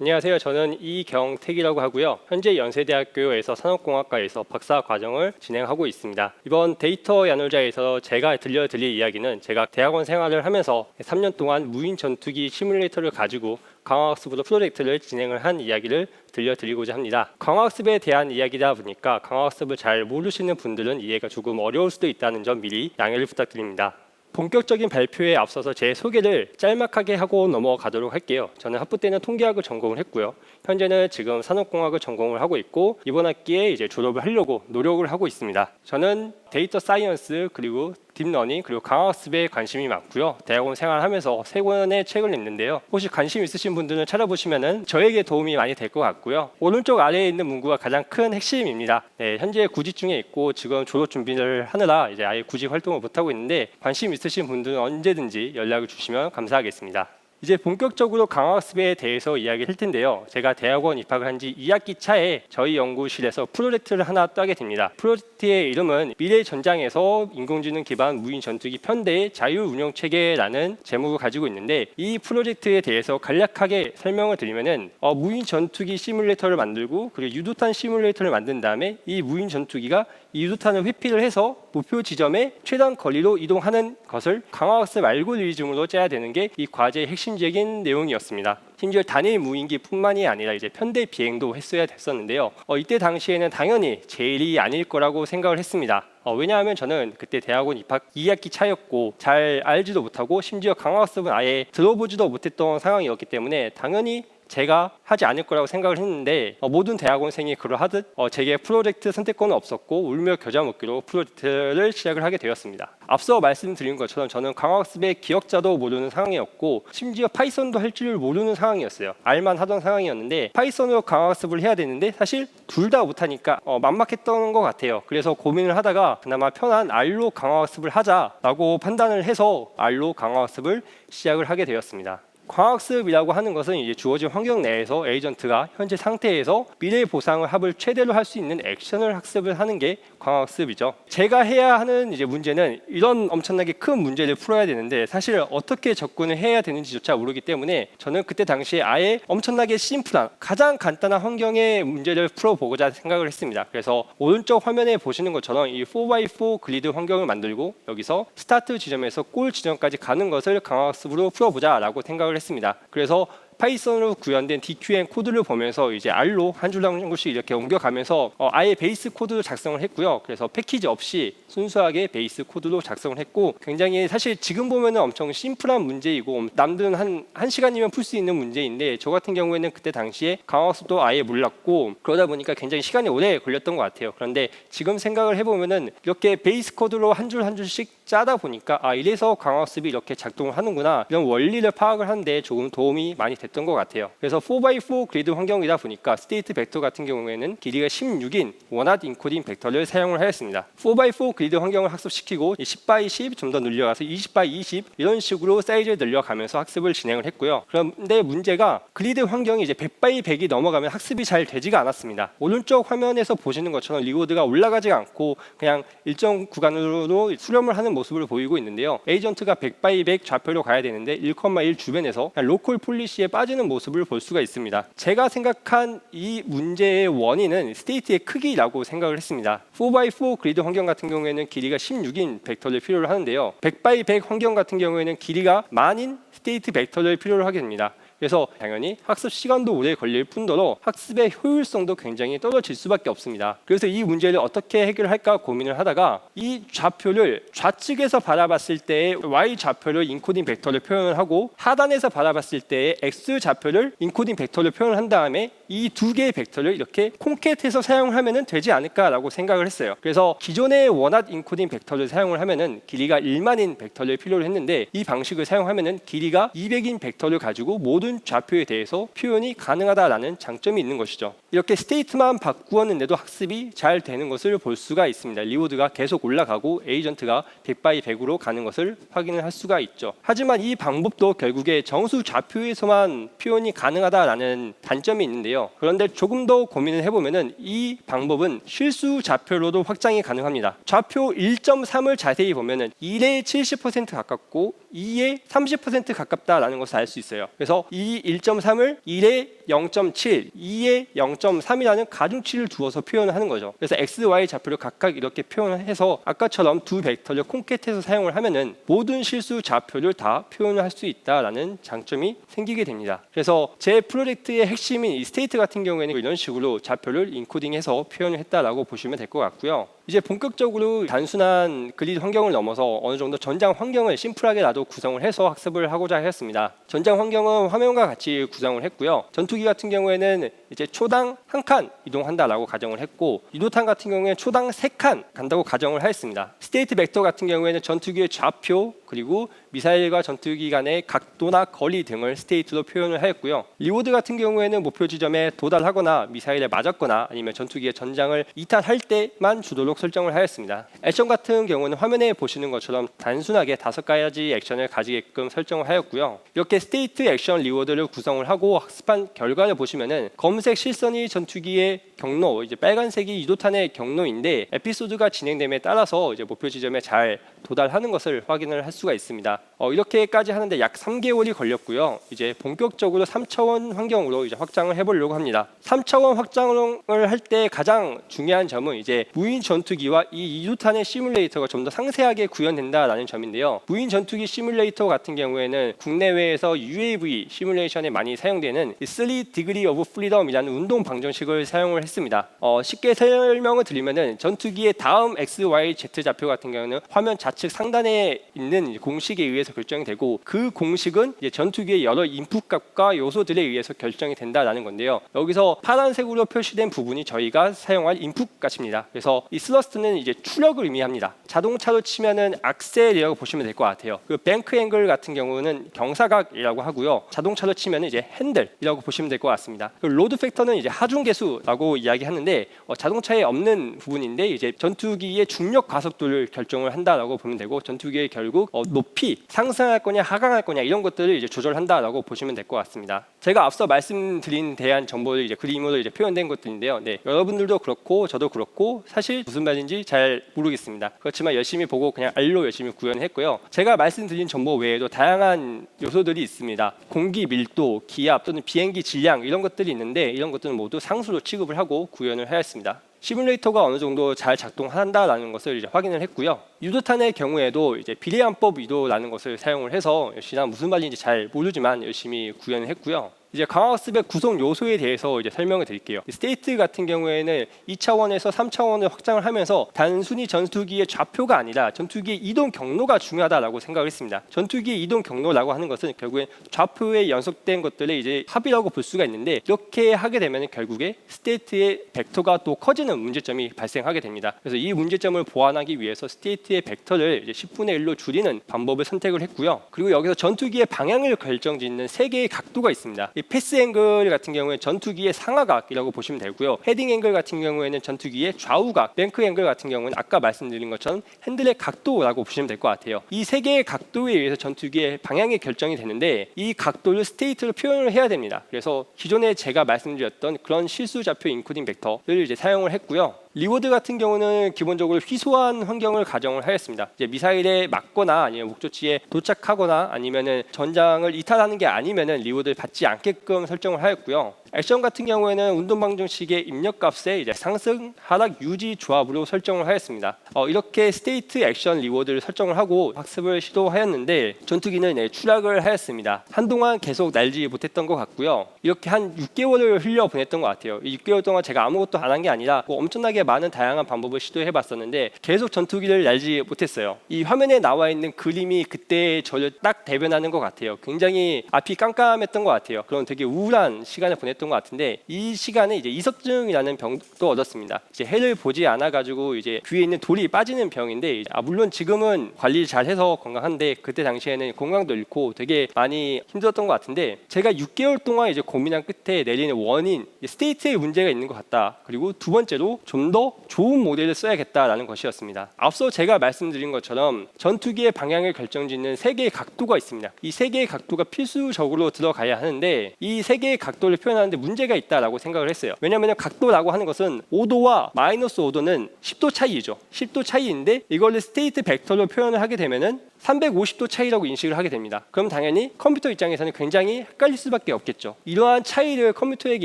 안녕하세요. 저는 이경택이라고 하고요. 현재 연세대학교에서 산업공학과에서 박사 과정을 진행하고 있습니다. 이번 데이터 야놀자에서 제가 들려드릴 이야기는 제가 대학원 생활을 하면서 3년 동안 무인 전투기 시뮬레이터를 가지고 강화학습으로 프로젝트를 진행을 한 이야기를 들려드리고자 합니다. 강화학습에 대한 이야기다 보니까 강화학습을 잘 모르시는 분들은 이해가 조금 어려울 수도 있다는 점 미리 양해를 부탁드립니다. 본격적인 발표에 앞서서 제 소개를 짤막하게 하고 넘어가도록 할게요. 저는 학부 때는 통계학을 전공을 했고요. 현재는 지금 산업공학을 전공을 하고 있고 이번 학기에 이제 졸업을 하려고 노력을 하고 있습니다. 저는 데이터 사이언스 그리고 딥러닝 그리고 강화학습에 관심이 많고요. 대학원 생활하면서 3권의 책을 냈는데요. 혹시 관심 있으신 분들은 찾아보시면은 저에게 도움이 많이 될 것 같고요. 오른쪽 아래에 있는 문구가 가장 큰 핵심입니다. 현재 구직 중에 있고 지금 졸업 준비를 하느라 이제 아예 구직 활동을 못 하고 있는데 관심 있으신 분들은 언제든지 연락을 주시면 감사하겠습니다. 이제 본격적으로 강화학습에 대해서 이야기를 할 텐데요. 제가 대학원 입학을 한 지 2학기 차에 저희 연구실에서 프로젝트를 하나 따게 됩니다. 프로젝트의 이름은 미래 전장에서 인공지능 기반 무인 전투기 편대의 자율운영체계라는 제목을 가지고 있는데 이 프로젝트에 대해서 간략하게 설명을 드리면은 무인 전투기 시뮬레이터를 만들고 그리고 유도탄 시뮬레이터를 만든 다음에 이 무인 전투기가 이 유도탄을 회피를 해서 목표 지점에 최단 거리로 이동하는 것을 강화학습 알고리즘으로 짜야 되는 게 이 과제의 핵심적인 내용이었습니다. 심지어 단일 무인기뿐만이 아니라 이제 편대 비행도 했어야 됐었는데요. 이때 당시에는 당연히 제 일이 아닐 거라고 생각을 했습니다. 왜냐하면 저는 그때 대학원 입학 2학기 차였고 잘 알지도 못하고 심지어 강화학습은 아예 들어보지도 못했던 상황이었기 때문에 당연히 제가 하지 않을 거라고 생각을 했는데 모든 대학원생이 그러하듯 제게 프로젝트 선택권은 없었고 울며 겨자 먹기로 프로젝트를 시작을 하게 되었습니다. 앞서 말씀드린 것처럼 저는 강화학습의 기억자도 모르는 상황이었고 심지어 파이썬도 할 줄 모르는 상황이었어요. 알만 하던 상황이었는데 파이썬으로 강화학습을 해야 되는데 사실 둘 다 못하니까 막막했던 것 같아요. 그래서 고민을 하다가 그나마 편한 R로 강화학습을 하자라고 판단을 해서 R로 강화학습을 시작을 하게 되었습니다. 강화학습이라고 하는 것은 이제 주어진 환경 내에서 에이전트가 현재 상태에서 미래 보상을 합을 최대로 할 수 있는 액션을 학습을 하는 게 강화학습이죠. 제가 해야 하는 이제 문제는 이런 엄청나게 큰 문제를 풀어야 되는데 사실 어떻게 접근을 해야 되는지조차 모르기 때문에 저는 그때 당시에 아예 엄청나게 심플한 가장 간단한 환경의 문제를 풀어보고자 생각을 했습니다. 그래서 오른쪽 화면에 보시는 것처럼 이 4x4 그리드 환경을 만들고 여기서 스타트 지점에서 골 지점까지 가는 것을 강화학습으로 풀어보자라고 생각을 했습니다. 그래서 파이썬으로 구현된 DQN 코드를 보면서 이제 R로 한 줄 한 줄씩 이렇게 옮겨가면서 아예 베이스 코드로 작성을 했고요. 그래서 패키지 없이 순수하게 베이스 코드로 작성을 했고 굉장히 사실 지금 보면은 엄청 심플한 문제이고 남들은 한 시간이면 풀 수 있는 문제인데 저 같은 경우에는 그때 당시에 강화학습도 아예 몰랐고 그러다 보니까 굉장히 시간이 오래 걸렸던 것 같아요. 그런데 지금 생각을 해보면은 이렇게 베이스 코드로 한 줄 한 줄씩 짜다 보니까 이래서 강화학습이 이렇게 작동을 하는구나 이런 원리를 파악을 하는데 조금 도움이 많이 됐던 것 같아요. 그래서 4x4 그리드 환경이다 보니까 스테이트 벡터 같은 경우에는 길이가 16인 원핫 인코딩 벡터를 사용을 하였습니다. 4x4 그리드 환경을 학습시키고 10x10 좀 더 늘려가서 20x20 이런 식으로 사이즈를 늘려가면서 학습을 진행을 했고요. 그런데 문제가 그리드 환경이 이제 100x100이 넘어가면 학습이 잘 되지가 않았습니다. 오른쪽 화면에서 보시는 것처럼 리워드가 올라가지 않고 그냥 일정 구간으로 수렴을 하는 모습을 보이고 있는데요. 에이전트가 100x100 좌표로 가야 되는데 1,1 주변에서 로컬 폴리시에 빠지는 모습을 볼 수가 있습니다. 제가 생각한 이 문제의 원인은 스테이트의 크기라고 생각을 했습니다. 4x4 그리드 환경 같은 경우에는 길이가 16인 벡터를 필요로 하는데요. 100x100 환경 같은 경우에는 길이가 만인 스테이트 벡터를 필요로 하게 됩니다. 그래서 당연히 학습 시간도 오래 걸릴 뿐더러 학습의 효율성도 굉장히 떨어질 수밖에 없습니다. 그래서 이 문제를 어떻게 해결할까 고민을 하다가 이 좌표를 좌측에서 바라봤을 때의 Y 좌표를 인코딩 벡터를 표현을 하고 하단에서 바라봤을 때의 X 좌표를 인코딩 벡터를 표현을 한 다음에 이 두 개의 벡터를 이렇게 콘캣해서 사용을 하면 되지 않을까라고 생각을 했어요. 그래서 기존의 원핫 인코딩 벡터를 사용을 하면은 길이가 1만인 벡터를 필요로 했는데 이 방식을 사용하면은 길이가 200인 벡터를 가지고 모든 좌표에 대해서 표현이 가능하다라는 장점이 있는 것이죠. 이렇게 스테이트만 바꾸었는데도 학습이 잘 되는 것을 볼 수가 있습니다. 리워드가 계속 올라가고 에이전트가 100x100으로 가는 것을 확인을 할 수가 있죠. 하지만 이 방법도 결국에 정수 좌표에서만 표현이 가능하다라는 단점이 있는데요. 그런데 조금 더 고민을 해보면은 이 방법은 실수 좌표로도 확장이 가능합니다. 좌표 1.3을 자세히 보면은 1에 70% 가깝고 2에 30% 가깝다라는 것을 알 수 있어요. 그래서 이 1.3을 1에 0.7, 2에 0.3이라는 가중치를 두어서 표현을 하는 거죠. 그래서 x, y 좌표를 각각 이렇게 표현을 해서 아까처럼 두 벡터를 콘캣해서 사용을 하면은 모든 실수 좌표를 다 표현을 할 수 있다라는 장점이 생기게 됩니다. 그래서 제 프로젝트의 핵심인 이 스테이트 같은 경우에는 이런 식으로 좌표를 인코딩해서 표현을 했다라고 보시면 될 것 같고요. 이제 본격적으로 단순한 그리드 환경을 넘어서 어느 정도 전장 환경을 심플하게라도 구성을 해서 학습을 하고자 했습니다. 전장 환경은 화면과 같이 구성을 했고요. 전투기 같은 경우에는 이제 초당 1칸 이동한다라고 가정을 했고, 유도탄 같은 경우에는 초당 3칸 간다고 가정을 하였습니다. 스테이트 벡터 같은 경우에는 전투기의 좌표 그리고 미사일과 전투기 간의 각도나 거리 등을 스테이트로 표현을 하였고요. 리워드 같은 경우에는 목표 지점에 도달하거나 미사일에 맞았거나 아니면 전투기의 전장을 이탈할 때만 주도록 설정을 하였습니다. 액션 같은 경우는 화면에 보시는 것처럼 단순하게 5가지 액션을 가지게끔 설정을 하였고요. 이렇게 스테이트 액션 리워드를 구성을 하고 학습한 결과를 보시면은 검은색 실선이 전투기의 경로, 이제 빨간색이 유도탄의 경로인데 에피소드가 진행됨에 따라서 이제 목표 지점에 잘 도달하는 것을 확인을 할 수가 있습니다. 이렇게까지 하는데 약 3개월이 걸렸고요. 이제 본격적으로 3차원 환경으로 이제 확장을 해보려고 합니다. 3차원 확장을 할 때 가장 중요한 점은 이제 무인 전투기와 이 유도탄의 시뮬레이터가 좀 더 상세하게 구현된다라는 점인데요. 무인 전투기 시뮬레이터 같은 경우에는 국내외에서 UAV 시뮬레이션에 많이 사용되는 3 Degree of Freedom이라는 운동 방정식을 사용을 했습니다. 쉽게 설명을 드리면은 전투기의 다음 X, Y, Z 좌표 같은 경우는 화면 좌측 상단에 있는 공식에 의해서 결정이 되고, 그 공식은 이제 전투기의 여러 인풋 값과 요소들에 의해서 결정이 된다라는 건데요. 여기서 파란색으로 표시된 부분이 저희가 사용할 인풋 값입니다. 그래서 이 스러스트는 이제 추력을 의미합니다. 자동차로 치면은 악셀이라고 보시면 될 것 같아요. 그 뱅크 앵글 같은 경우는 경사각이라고 하고요. 자동차로 치면은 이제 핸들이라고 보시면 될 것 같습니다. 그 로드 팩터는 이제 하중 계수라고 이야기하는데 자동차에 없는 부분인데 이제 전투기의 중력 가속도를 결정을 한다라고 보면 되고, 전투기의 결국 높이 상승할 거냐 하강할 거냐 이런 것들을 이제 조절한다라고 보시면 될 것 같습니다. 제가 앞서 말씀드린 대한 정보를 이제 그림으로 이제 표현된 것들인데요. 네, 여러분들도 그렇고 저도 그렇고 사실 무슨 말인지 잘 모르겠습니다. 그렇지만 열심히 보고 그냥 알로 열심히 구현했고요. 제가 말씀드린 정보 외에도 다양한 요소들이 있습니다. 공기 밀도, 기압 또는 비행기 질량 이런 것들이 있는데 이런 것들은 모두 상수로 취급을 하고 구현을 하였습니다. 시뮬레이터가 어느 정도 잘 작동한다라는 것을 이제 확인을 했고요. 유도탄의 경우에도 이제 비례함법 유도라는 것을 사용을 해서 역시나 무슨 말인지 잘 모르지만 열심히 구현을 했고요. 이제 강화학습의 구성 요소에 대해서 이제 설명을 드릴게요. 스테이트 같은 경우에는 2차원에서 3차원을 확장을 하면서 단순히 전투기의 좌표가 아니라 전투기의 이동 경로가 중요하다라고 생각을 했습니다. 전투기의 이동 경로라고 하는 것은 결국엔 좌표에 연속된 것들의 이제 합이라고 볼 수가 있는데, 이렇게 하게 되면 결국에 스테이트의 벡터가 또 커지는 문제점이 발생하게 됩니다. 그래서 이 문제점을 보완하기 위해서 스테이트의 벡터를 이제 10분의 1로 줄이는 방법을 선택을 했고요. 그리고 여기서 전투기의 방향을 결정짓는 3개의 각도가 있습니다. 패스 앵글 같은 경우에 전투기의 상하각이라고 보시면 되고요. 헤딩 앵글 같은 경우에는 전투기의 좌우각, 뱅크 앵글 같은 경우는 아까 말씀드린 것처럼 핸들의 각도라고 보시면 될 것 같아요. 이 3개의 각도에 의해서 전투기의 방향이 결정이 되는데, 이 각도를 스테이트로 표현을 해야 됩니다. 그래서 기존에 제가 말씀드렸던 그런 실수 좌표 인코딩 벡터를 이제 사용을 했고요. 리워드 같은 경우는 기본적으로 희소한 환경을 가정을 하였습니다. 이제 미사일에 맞거나 아니면 목적지에 도착하거나 아니면은 전장을 이탈하는 게 아니면은 리워드를 받지 않게끔 설정을 하였고요. 액션 같은 경우에는 운동 방정식의 입력값에 이제 상승, 하락, 유지 조합으로 설정을 하였습니다. 이렇게 스테이트 액션 리워드를 설정을 하고 학습을 시도하였는데 전투기는 추락을 하였습니다. 한동안 계속 날지 못했던 것 같고요. 이렇게 한 6개월을 흘려 보냈던 것 같아요. 이 6개월 동안 제가 아무것도 안 한 게 아니라 엄청나게 많은 다양한 방법을 시도해봤었는데 계속 전투기를 날지 못했어요. 이 화면에 나와 있는 그림이 그때 저를 딱 대변하는 것 같아요. 굉장히 앞이 깜깜했던 것 같아요. 그런 되게 우울한 시간을 보냈던 것 같은데, 이 시간에 이제 이석증이라는 병도 얻었습니다. 이제 해를 보지 않아 가지고 이제 귀에 있는 돌이 빠지는 병인데, 물론 지금은 관리 잘 해서 건강한데 그때 당시에는 건강도 잃고 되게 많이 힘들었던 것 같은데, 제가 6개월 동안 이제 고민한 끝에 내리는 원인, 스테이트에 문제가 있는 것 같다. 그리고 두 번째로 좀 더 좋은 모델을 써야겠다라는 것이었습니다. 앞서 제가 말씀드린 것처럼 전투기의 방향을 결정짓는 3개의 각도가 있습니다. 이 3개의 각도가 필수적으로 들어가야 하는데 이 3개의 각도를 표현하는데 문제가 있다라고 생각을 했어요. 왜냐하면 각도라고 하는 것은 5도와 마이너스 5도는 10도 차이죠. 10도 차이인데 이걸 스테이트 벡터로 표현을 하게 되면은 350도 차이라고 인식을 하게 됩니다. 그럼 당연히 컴퓨터 입장에서는 굉장히 헷갈릴 수밖에 없겠죠. 이러한 차이를 컴퓨터에게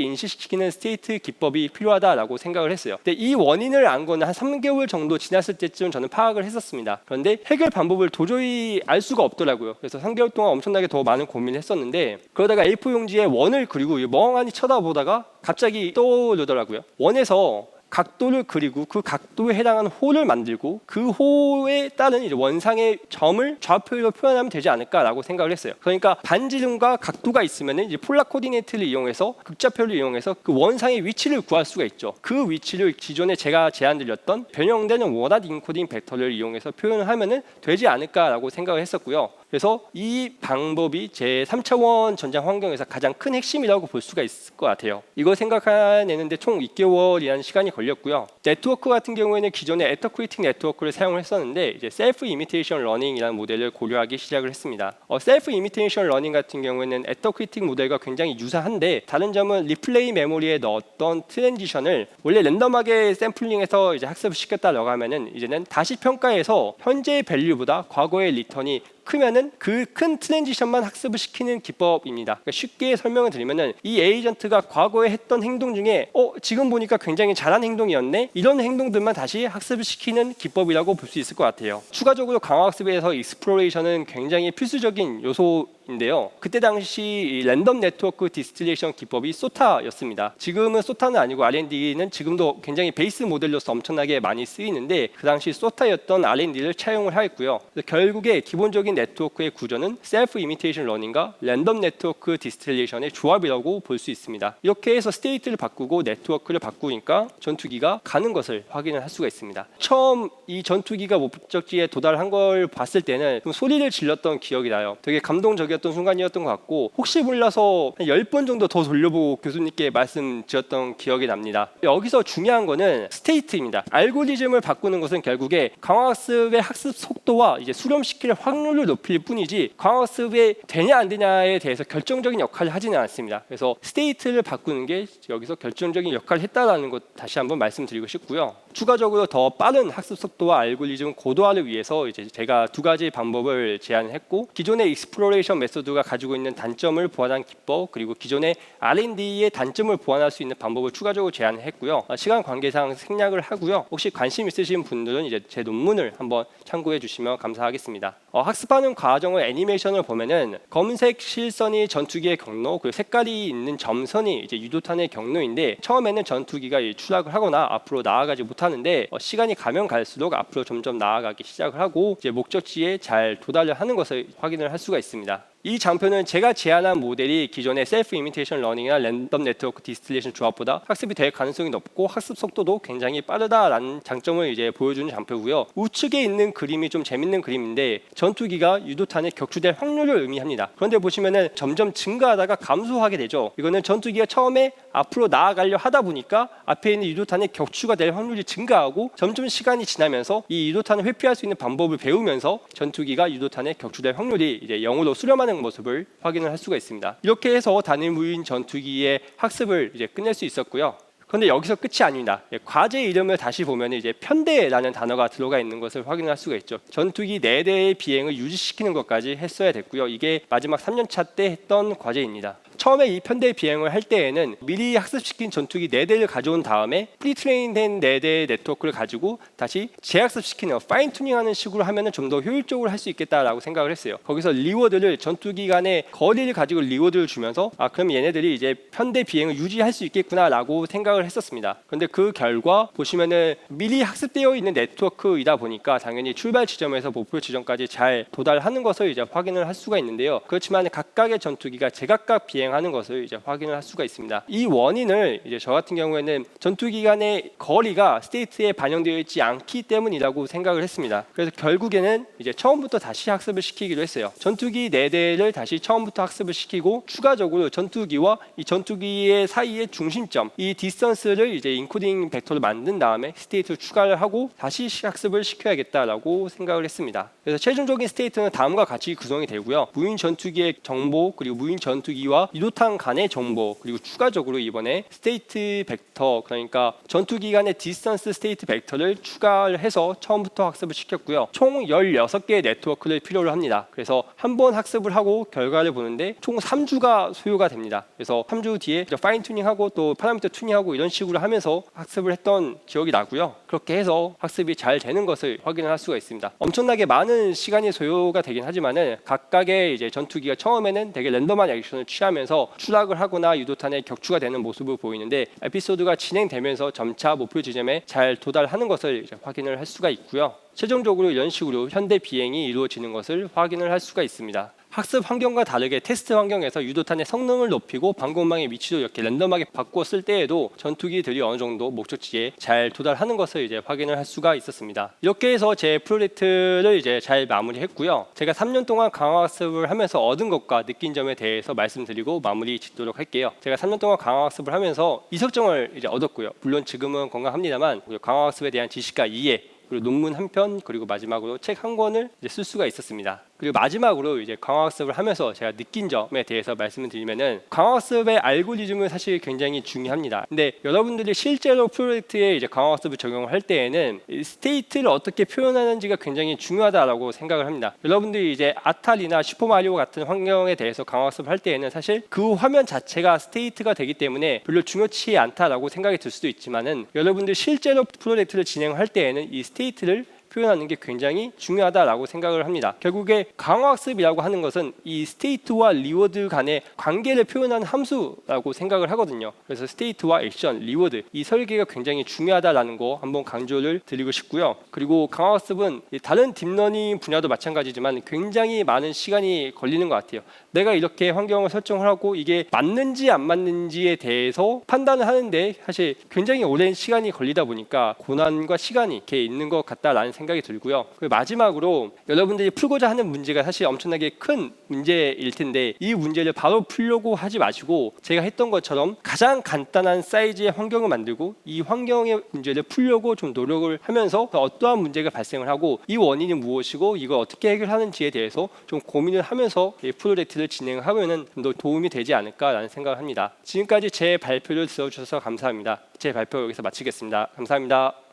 인식시키는 스테이트 기법이 필요하다라고 생각을 했어요. 근데 이 원인을 안 거는 한 3개월 정도 지났을 때쯤 저는 파악을 했었습니다. 그런데 해결 방법을 도저히 알 수가 없더라고요. 그래서 3개월 동안 엄청나게 더 많은 고민을 했었는데 그러다가 A4 용지에 원을 그리고 멍하니 쳐다보다가 갑자기 떠오르더라고요. 원에서 각도를 그리고 그 각도에 해당하는 호를 만들고 그 호에 따른 이제 원상의 점을 좌표로 표현하면 되지 않을까라고 생각을 했어요. 그러니까 반지름과 각도가 있으면 이제 폴라 코디네이트를 이용해서 극좌표를 이용해서 그 원상의 위치를 구할 수가 있죠. 그 위치를 기존에 제가 제안드렸던 변형되는 원핫 인코딩 벡터를 이용해서 표현을 하면은 되지 않을까라고 생각을 했었고요. 그래서 이 방법이 제 3차원 전장 환경에서 가장 큰 핵심이라고 볼 수가 있을 것 같아요. 이걸 생각해내는데 총 6개월이라는 시간이 걸렸고요. 네트워크 같은 경우에는 기존에 애터크리틱 네트워크를 사용을 했었는데 이제 셀프 이미테이션 러닝이라는 모델을 고려하기 시작을 했습니다. 셀프 이미테이션 러닝 같은 경우에는 애터크리틱 모델과 굉장히 유사한데 다른 점은 리플레이 메모리에 넣었던 트랜지션을 원래 랜덤하게 샘플링해서 이제 학습을 시켰다라고 하면은 이제는 다시 평가해서 현재의 밸류보다 과거의 리턴이 크면은 그 큰 트랜지션만 학습을 시키는 기법입니다. 그러니까 쉽게 설명을 드리면은 이 에이전트가 과거에 했던 행동 중에 지금 보니까 굉장히 잘한 행동이었네 이런 행동들만 다시 학습을 시키는 기법이라고 볼 수 있을 것 같아요. 추가적으로 강화학습에서 익스플로레이션은 굉장히 필수적인 요소인데요. 그때 당시 이 랜덤 네트워크 디스틸레이션 기법이 소타였습니다. 지금은 소타는 아니고 R&D는 지금도 굉장히 베이스 모델로서 엄청나게 많이 쓰이는데 그 당시 소타였던 R&D를 차용을 하였고요. 결국에 기본적인 네트워크의 구조는 셀프 이미테이션 러닝과 랜덤 네트워크 디스틸레이션의 조합이라고 볼 수 있습니다. 이렇게 해서 스테이트를 바꾸고 네트워크를 바꾸니까 전투기가 가는 것을 확인을 할 수가 있습니다. 처음 이 전투기가 목적지에 도달한 걸 봤을 때는 좀 소리를 질렀던 기억이 나요. 되게 감동적이었던 순간이었던 것 같고 혹시 몰라서 한 10번 정도 더 돌려보고 교수님께 말씀드렸던 기억이 납니다. 여기서 중요한 거는 스테이트입니다. 알고리즘을 바꾸는 것은 결국에 강화학습의 학습 속도와 이제 수렴시킬 확률을 높일 뿐이지 강화학습이 되냐 안 되냐에 대해서 결정적인 역할을 하지는 않습니다. 그래서 스테이트를 바꾸는 게 여기서 결정적인 역할을 했다라는 것 다시 한번 말씀드리고 싶고요. 추가적으로 더 빠른 학습 속도와 알고리즘 고도화를 위해서 이제 제가 2가지 방법을 제안을 했고 기존의 익스플로레이션 메소드가 가지고 있는 단점을 보완한 기법 그리고 기존의 R&D의 단점을 보완할 수 있는 방법을 추가적으로 제안을 했고요. 시간 관계상 생략을 하고요. 혹시 관심 있으신 분들은 이제 제 논문을 한번 참고해 주시면 감사하겠습니다. 학습하는 과정을 애니메이션을 보면은 검은색 실선이 전투기의 경로 그리고 색깔이 있는 점선이 이제 유도탄의 경로인데 처음에는 전투기가 추락을 하거나 앞으로 나아가지 못하는데 시간이 가면 갈수록 앞으로 점점 나아가기 시작을 하고 이제 목적지에 잘 도달을 하는 것을 확인을 할 수가 있습니다. 이 장표는 제가 제안한 모델이 기존의 셀프 이미테이션 러닝이나 랜덤 네트워크 디스틸레이션 조합보다 학습이 될 가능성이 높고 학습 속도도 굉장히 빠르다라는 장점을 이제 보여주는 장표고요. 우측에 있는 그림이 좀 재밌는 그림인데 전투기가 유도탄에 격추될 확률을 의미합니다. 그런데 보시면은 점점 증가하다가 감소하게 되죠. 이거는 전투기가 처음에 앞으로 나아가려 하다 보니까 앞에 있는 유도탄에 격추가 될 확률이 증가하고 점점 시간이 지나면서 이 유도탄을 회피할 수 있는 방법을 배우면서 전투기가 유도탄에 격추될 확률이 이제 0으로 수렴하는 모습을 확인을 할 수가 있습니다. 이렇게 해서 단일 무인 전투기의 학습을 이제 끝낼 수 있었고요. 그런데 여기서 끝이 아닙니다. 과제 이름을 다시 보면 이제 편대라는 단어가 들어가 있는 것을 확인할 수가 있죠. 전투기 4대의 비행을 유지시키는 것까지 했어야 됐고요. 이게 마지막 3년차 때 했던 과제입니다. 처음에 이 편대 비행을 할 때에는 미리 학습시킨 전투기 4대를 가져온 다음에 프리트레인된 4대의 네트워크를 가지고 다시 재학습시키는 파인 튜닝하는 식으로 하면은 좀 더 효율적으로 할 수 있겠다라고 생각을 했어요. 거기서 리워드를 전투기 간의 거리를 가지고 리워드를 주면서 그럼 얘네들이 이제 편대 비행을 유지할 수 있겠구나라고 생각을 했었습니다. 그런데 그 결과 보시면은 미리 학습되어 있는 네트워크이다 보니까 당연히 출발 지점에서 목표 지점까지 잘 도달하는 것을 이제 확인을 할 수가 있는데요. 그렇지만 각각의 전투기가 제각각 비행 진행하는 것을 이제 확인을 할 수가 있습니다. 이 원인을 이제 저 같은 경우에는 전투기 간의 거리가 스테이트에 반영되어 있지 않기 때문이라고 생각을 했습니다. 그래서 결국에는 이제 처음부터 다시 학습을 시키기로 했어요. 전투기 4대를 다시 처음부터 학습을 시키고 추가적으로 전투기와 이 전투기의 사이의 중심점, 이 디스턴스를 이제 인코딩 벡터로 만든 다음에 스테이트를 추가를 하고 다시 학습을 시켜야겠다라고 생각을 했습니다. 그래서 최종적인 스테이트는 다음과 같이 구성이 되고요. 무인 전투기의 정보, 그리고 무인 전투기와 유도탄 간의 정보, 그리고 추가적으로 이번에 스테이트 벡터, 그러니까 전투기 간의 디스턴스 스테이트 벡터를 추가를 해서 처음부터 학습을 시켰고요. 총 16개의 네트워크를 필요로 합니다. 그래서 한 번 학습을 하고 결과를 보는데 총 3주가 소요가 됩니다. 그래서 3주 뒤에 파인 튜닝하고 또 파라미터 튜닝하고 이런 식으로 하면서 학습을 했던 기억이 나고요. 그렇게 해서 학습이 잘 되는 것을 확인을 할 수가 있습니다. 엄청나게 많은 시간이 소요가 되긴 하지만은 각각의 이제 전투기가 처음에는 되게 랜덤한 액션을 취하면서 추락을 하거나 유도탄에 격추가 되는 모습을 보이는데 에피소드가 진행되면서 점차 목표 지점에 잘 도달하는 것을 이제 확인을 할 수가 있고요. 최종적으로 이런 식으로 현대 비행이 이루어지는 것을 확인을 할 수가 있습니다. 학습 환경과 다르게 테스트 환경에서 유도탄의 성능을 높이고 방공망의 위치도 이렇게 랜덤하게 바꾸었을 때에도 전투기들이 어느 정도 목적지에 잘 도달하는 것을 이제 확인을 할 수가 있었습니다. 이렇게 해서 제 프로젝트를 이제 잘 마무리했고요. 제가 3년 동안 강화학습을 하면서 얻은 것과 느낀 점에 대해서 말씀드리고 마무리 짓도록 할게요. 제가 3년 동안 강화학습을 하면서 이석정을 이제 얻었고요. 물론 지금은 건강합니다만 강화학습에 대한 지식과 이해, 그리고 논문 한 편, 그리고 마지막으로 책 한 권을 이제 쓸 수가 있었습니다. 그리고 마지막으로 이제 강화학습을 하면서 제가 느낀 점에 대해서 말씀을 드리면은 강화학습의 알고리즘은 사실 굉장히 중요합니다. 근데 여러분들이 실제로 프로젝트에 이제 강화학습을 적용을 할 때에는 이 스테이트를 어떻게 표현하는지가 굉장히 중요하다라고 생각을 합니다. 여러분들이 이제 아탈이나 슈퍼마리오 같은 환경에 대해서 강화학습을 할 때에는 사실 그 화면 자체가 스테이트가 되기 때문에 별로 중요치 않다라고 생각이 들 수도 있지만은 여러분들 실제로 프로젝트를 진행할 때에는 이 스테이트를 표현하는 게 굉장히 중요하다라고 생각을 합니다. 결국에 강화학습이라고 하는 것은 이 스테이트와 리워드 간의 관계를 표현하는 함수라고 생각을 하거든요. 그래서 스테이트와 액션, 리워드 이 설계가 굉장히 중요하다라는 거 한번 강조를 드리고 싶고요. 그리고 강화학습은 다른 딥러닝 분야도 마찬가지지만 굉장히 많은 시간이 걸리는 것 같아요. 내가 이렇게 환경을 설정을 하고 이게 맞는지 안 맞는지에 대해서 판단을 하는데 사실 굉장히 오랜 시간이 걸리다 보니까 고난과 시간이 이렇게 있는 것 같다라는 생각이 들고요. 그리고 마지막으로 여러분들이 풀고자 하는 문제가 사실 엄청나게 큰 문제일 텐데 이 문제를 바로 풀려고 하지 마시고 제가 했던 것처럼 가장 간단한 사이즈의 환경을 만들고 이 환경의 문제를 풀려고 좀 노력을 하면서 어떠한 문제가 발생을 하고 이 원인이 무엇이고 이걸 어떻게 해결하는지에 대해서 좀 고민을 하면서 이 프로젝트를 진행하면은 좀 더 도움이 되지 않을까라는 생각을 합니다. 지금까지 제 발표를 들어주셔서 감사합니다. 제 발표 여기서 마치겠습니다. 감사합니다.